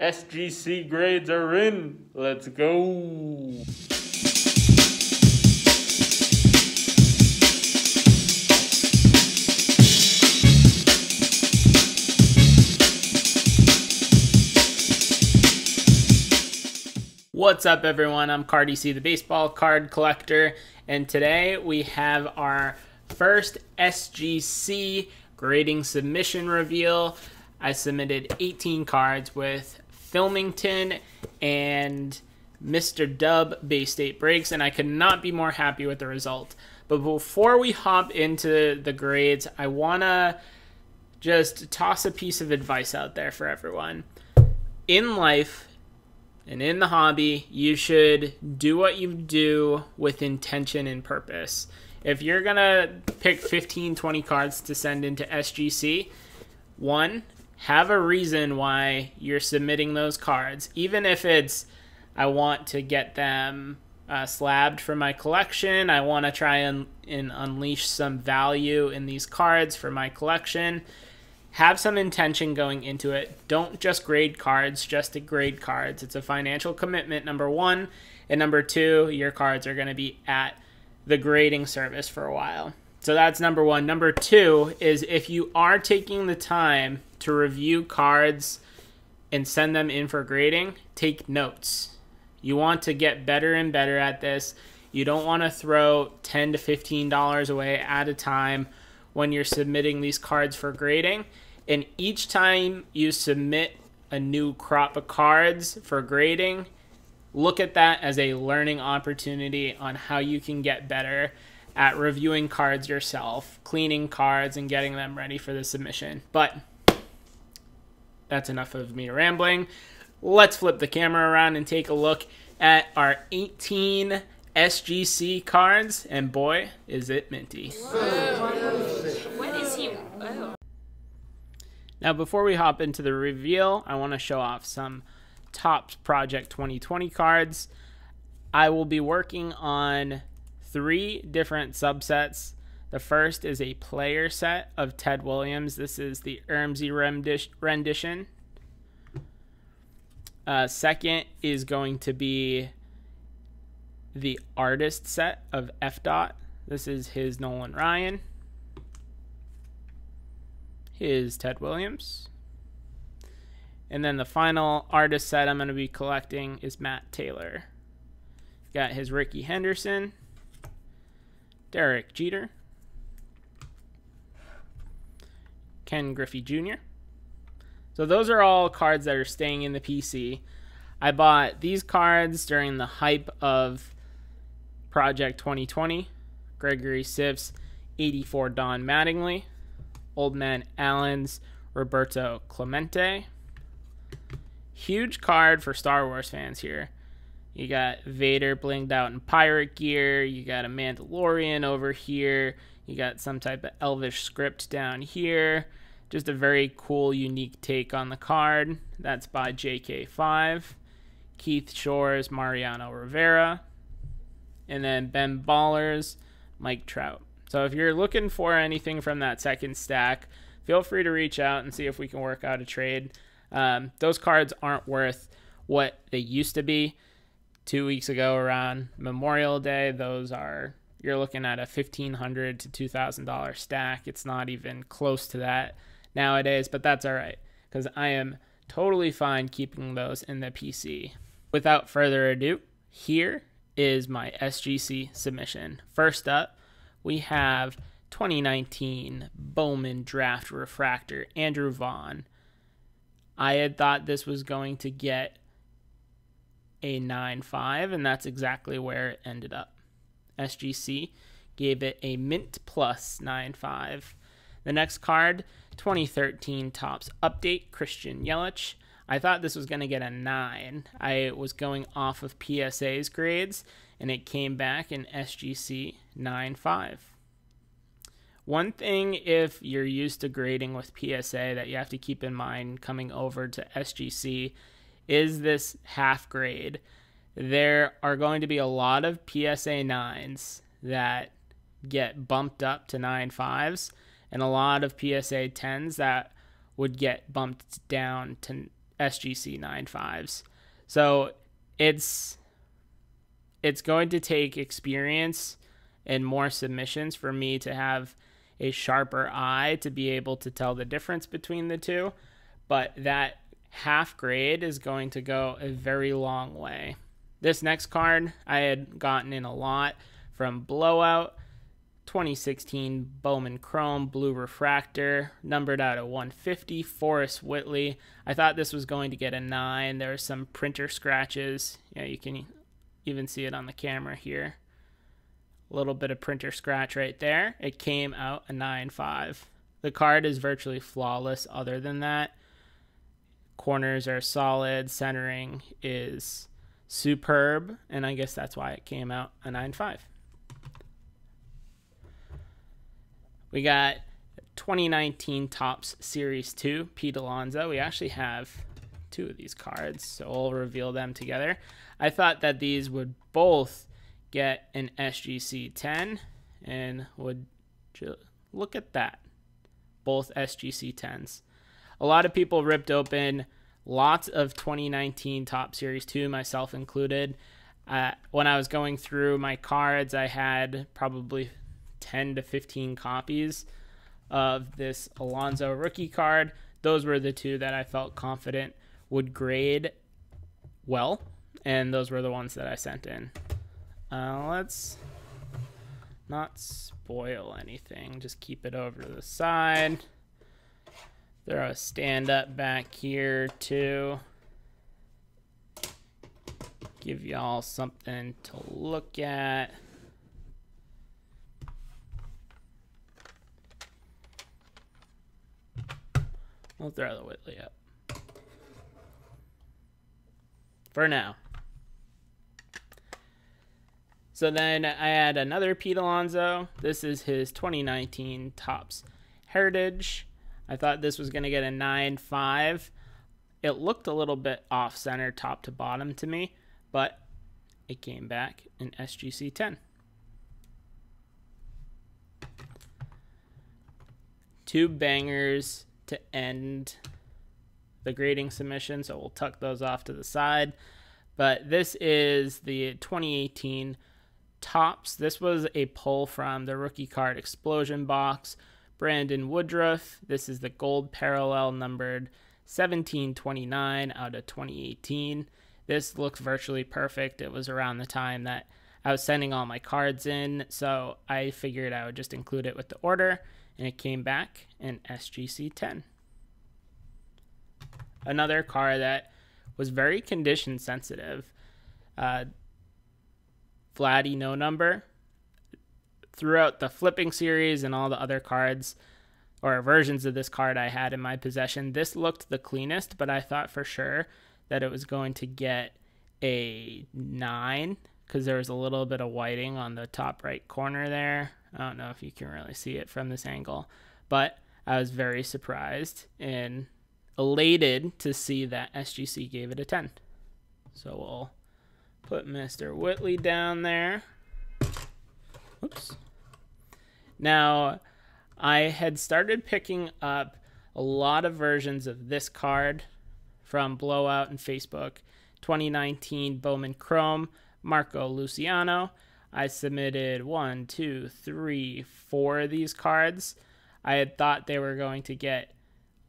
SGC grades are in. Let's go. What's up, everyone? I'm Cardi-C, the baseball card collector, and today we have our first SGC grading submission reveal. I submitted 18 cards with Filmington and Mr. Dub Bay State breaks, and I could not be more happy with the result. But before we hop into the grades, I want to just toss a piece of advice out there for everyone. In life, and in the hobby, you should do what you do with intention and purpose. If you're going to pick 15, 20 cards to send into SGC, one, have a reason why you're submitting those cards. Even if it's, I want to get them slabbed for my collection, I want to try and unleash some value in these cards for my collection. Have some intention going into it. Don't just grade cards just to grade cards. It's a financial commitment, number one. And number two, your cards are going to be at the grading service for a while. So that's number one. Number two is if you are taking the time to review cards and send them in for grading, take notes. You want to get better and better at this. You don't want to throw $10 to $15 away at a time when you're submitting these cards for grading. And each time you submit a new crop of cards for grading, look at that as a learning opportunity on how you can get better at reviewing cards yourself, cleaning cards, and getting them ready for the submission. But that's enough of me rambling. Let's flip the camera around and take a look at our 18 SGC cards, and boy, is it minty. What is he? Oh. Now, before we hop into the reveal, I want to show off some Topps Project 2020 cards. I will be working on 3 different subsets. The first is a player set of Ted Williams. This is the Ermsey rendition. Second is going to be the artist set of F. This is his Nolan Ryan, his Ted Williams, and then the final artist set I'm going to be collecting is Matt Taylor. Got his Ricky Henderson, Derek Jeter, Ken Griffey Jr. So those are all cards that are staying in the PC. I bought these cards during the hype of Project 2020. Gregory Siff's 84 Don Mattingly, Old Man Allen's Roberto Clemente. Huge card for Star Wars fans here. You got Vader blinged out in pirate gear. You got a Mandalorian over here. You got some type of Elvish script down here. Just a very cool, unique take on the card. That's by JK5. Keith Shore's Mariano Rivera. And then Ben Baller's Mike Trout. So if you're looking for anything from that second stack, feel free to reach out and see if we can work out a trade. Those cards aren't worth what they used to be 2 weeks ago around Memorial Day. Those are, you're looking at a $1,500 to $2,000 stack. It's not even close to that nowadays, but that's all right because I am totally fine keeping those in the PC. Without further ado, here is my SGC submission. First up, we have 2019 Bowman Draft Refractor, Andrew Vaughn. I had thought this was going to get a 9.5, and that's exactly where it ended up. SGC gave it a mint plus 9.5. The next card, 2013 Topps Update, Christian Yelich. I thought this was going to get a 9. I was going off of PSA's grades, and it came back in SGC 9.5. One thing, if you're used to grading with PSA, that you have to keep in mind coming over to SGC is this half grade. There are going to be a lot of PSA 9s that get bumped up to 9.5s, and a lot of PSA 10s that would get bumped down to SGC 9.5s. So it's going to take experience and more submissions for me to have a sharper eye to be able to tell the difference between the two. But that half grade is going to go a very long way. This next card I had gotten in a lot from Blowout. 2016 Bowman Chrome Blue Refractor, numbered out of 150, Forrest Whitley. I thought this was going to get a 9. There are some printer scratches. Yeah, you can even see it on the camera here. A little bit of printer scratch right there. It came out a 9.5. The card is virtually flawless other than that. Corners are solid. Centering is superb. And I guess that's why it came out a 9.5. We got 2019 Topps Series 2, Pete Alonzo. We actually have 2 of these cards, so we'll reveal them together. I thought that these would both get an SGC 10, and would look at that. Both SGC 10s. A lot of people ripped open lots of 2019 Topps Series 2, myself included. When I was going through my cards, I had probably 10 to 15 copies of this Alonzo rookie card. Those were the 2 that I felt confident would grade well, and those were the ones that I sent in. Let's not spoil anything, just keep it over to the side. Throw a stand up back here too. Give y'all something to look at. We'll throw the Whitley up for now. So then I had another Pete Alonzo. This is his 2019 Topps Heritage. I thought this was going to get a 9.5. It looked a little bit off center top to bottom to me, but it came back in SGC 10. 2 bangers to end the grading submission, so we'll tuck those off to the side. But this is the 2018 Topps. This was a pull from the rookie card explosion box. Brandon Woodruff. This is the gold parallel numbered 1729 out of 2018. This looks virtually perfect. It was around the time that I was sending all my cards in, so I figured I would just include it with the order, and it came back in SGC 10. Another card that was very condition sensitive. Vladdy no number. Throughout the flipping series and all the other cards or versions of this card I had in my possession, this looked the cleanest, but I thought for sure that it was going to get a 9 because there was a little bit of whiting on the top right corner there. I don't know if you can really see it from this angle, but I was very surprised and elated to see that SGC gave it a 10. So we'll put Mr. Whitley down there. Oops. Now, I had started picking up a lot of versions of this card from Blowout and Facebook. 2019 Bowman Chrome, Marco Luciano. I submitted 1, 2, 3, 4 of these cards. I had thought they were going to get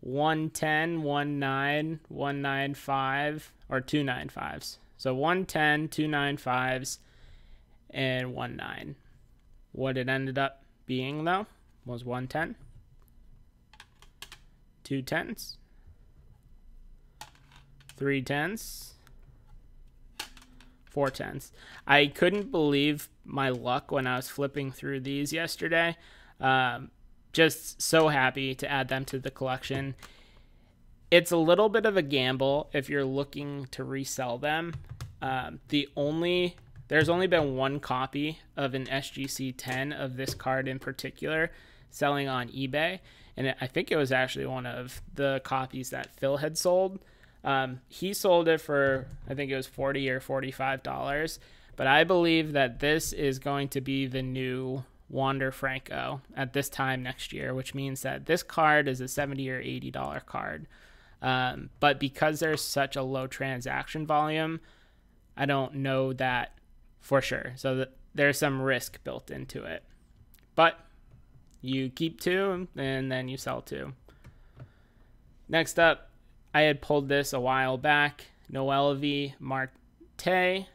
110, 19, 195, or 295s. So 110, 295s, and 19. What it ended up being, though, was 110, 2 10s, 3 10s, 4 10s. I couldn't believe my luck when I was flipping through these yesterday. Just so happy to add them to the collection. It's a little bit of a gamble if you're looking to resell them. There's only been 1 copy of an SGC 10 of this card in particular selling on eBay, and I think it was actually one of the copies that Phil had sold. He sold it for, I think it was $40 or $45, but I believe that this is going to be the new Wander Franco at this time next year, which means that this card is a $70 or $80 card. But because there's such a low transaction volume, I don't know that for sure. So there's some risk built into it. But you keep 2 and then you sell 2. Next up, I had pulled this a while back. Noel V. Marte.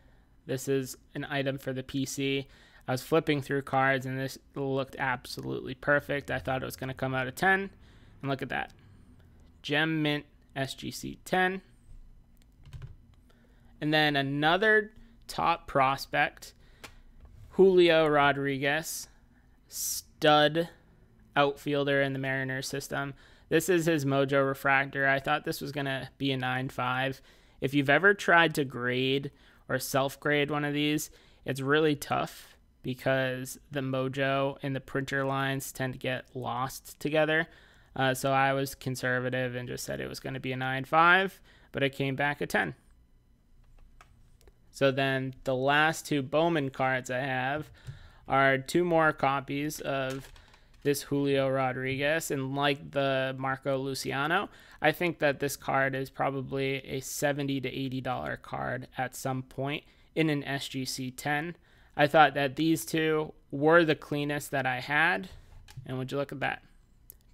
This is an item for the PC. I was flipping through cards and this looked absolutely perfect. I thought it was going to come out of 10. And look at that. Gem Mint SGC 10. And then another top prospect, Julio Rodriguez, stud outfielder in the Mariners system. This is his Mojo Refractor. I thought this was going to be a 9.5. If you've ever tried to grade or self-grade one of these, it's really tough because the Mojo and the printer lines tend to get lost together. So I was conservative and just said it was going to be a 9.5, but it came back a 10. So then the last 2 Bowman cards I have are 2 more copies of this Julio Rodriguez, and like the Marco Luciano, I think that this card is probably a $70 to $80 card at some point in an SGC 10. I thought that these 2 were the cleanest that I had, and would you look at that?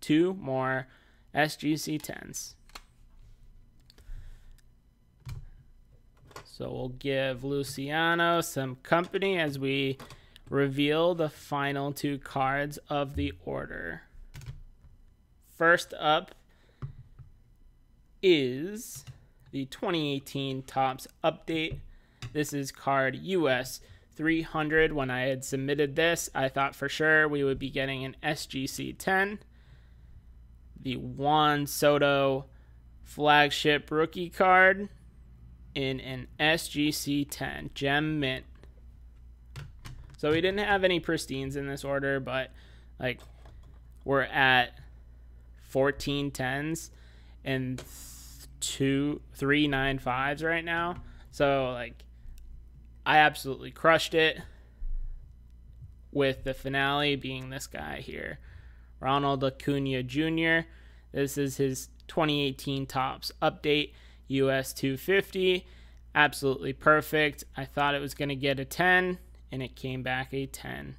2 more SGC 10s. So we'll give Luciano some company as we reveal the final 2 cards of the order. First up is the 2018 Topps Update. This is card US 300. When I had submitted this, I thought for sure we would be getting an SGC 10. The Juan Soto flagship rookie card in an SGC 10, Gem Mint. So we didn't have any pristines in this order, but like we're at 14 10s and 3 9.5s right now. So like I absolutely crushed it, with the finale being this guy here, Ronald Acuna Jr. This is his 2018 Topps Update, US 250. Absolutely perfect. I thought it was going to get a 10, and it came back a 10.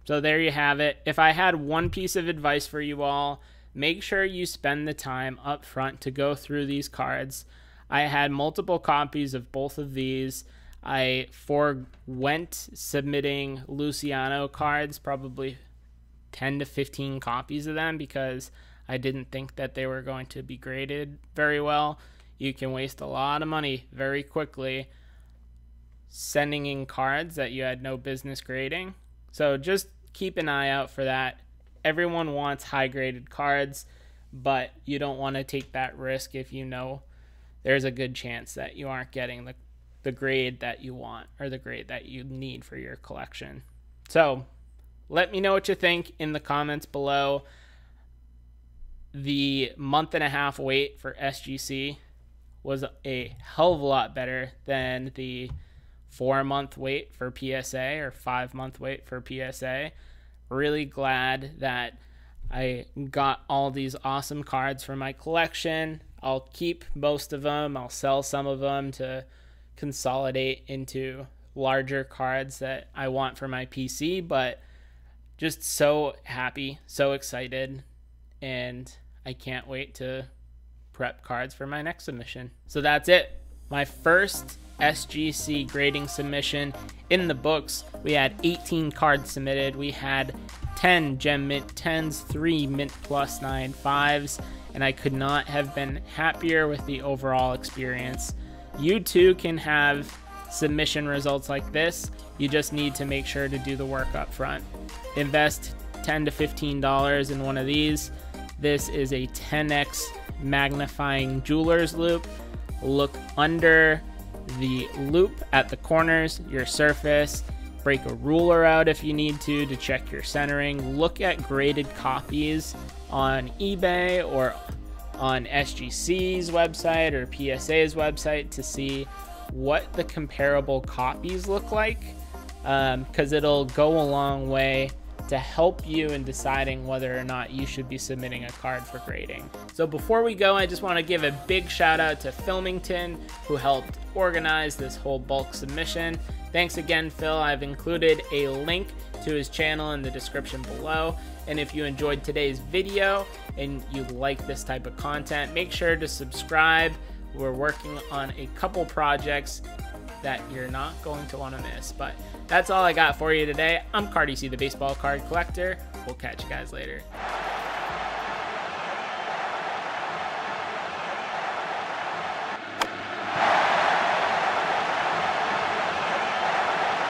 So there you have it. If I had one piece of advice for you all, make sure you spend the time up front to go through these cards. I had multiple copies of both of these. I forwent submitting Luciano cards, probably 10 to 15 copies of them, because I didn't think that they were going to be graded very well. You can waste a lot of money very quickly sending in cards that you had no business grading. So just keep an eye out for that. Everyone wants high graded cards, but you don't want to take that risk if you know there's a good chance that you aren't getting the grade that you want or the grade that you need for your collection. So let me know what you think in the comments below. The month-and-a-half wait for SGC was a hell of a lot better than the 4-month wait for PSA or 5-month wait for PSA. Really glad that I got all these awesome cards for my collection. I'll keep most of them. I'll sell some of them to consolidate into larger cards that I want for my PC, but just so happy, so excited, and I can't wait to prep cards for my next submission. So that's it. My first SGC grading submission in the books. We had 18 cards submitted. We had 10 Gem Mint 10s, 3 Mint Plus 9 5s, and I could not have been happier with the overall experience. You too can have submission results like this. You just need to make sure to do the work up front. Invest $10 to $15 in one of these. This is a 10x magnifying jeweler's loop. Look under the loop at the corners, your surface. Break a ruler out if you need to check your centering. Look at graded copies on eBay or on SGC's website or PSA's website to see what the comparable copies look like, because it'll go a long way to help you in deciding whether or not you should be submitting a card for grading. So before we go, I just want to give a big shout out to Filmington, who helped organize this whole bulk submission. Thanks again, Phil. I've included a link to his channel in the description below. And if you enjoyed today's video and you like this type of content, make sure to subscribe. We're working on a couple projects that you're not going to want to miss. But that's all I got for you today. I'm Cardi-C, the baseball card collector. We'll catch you guys later.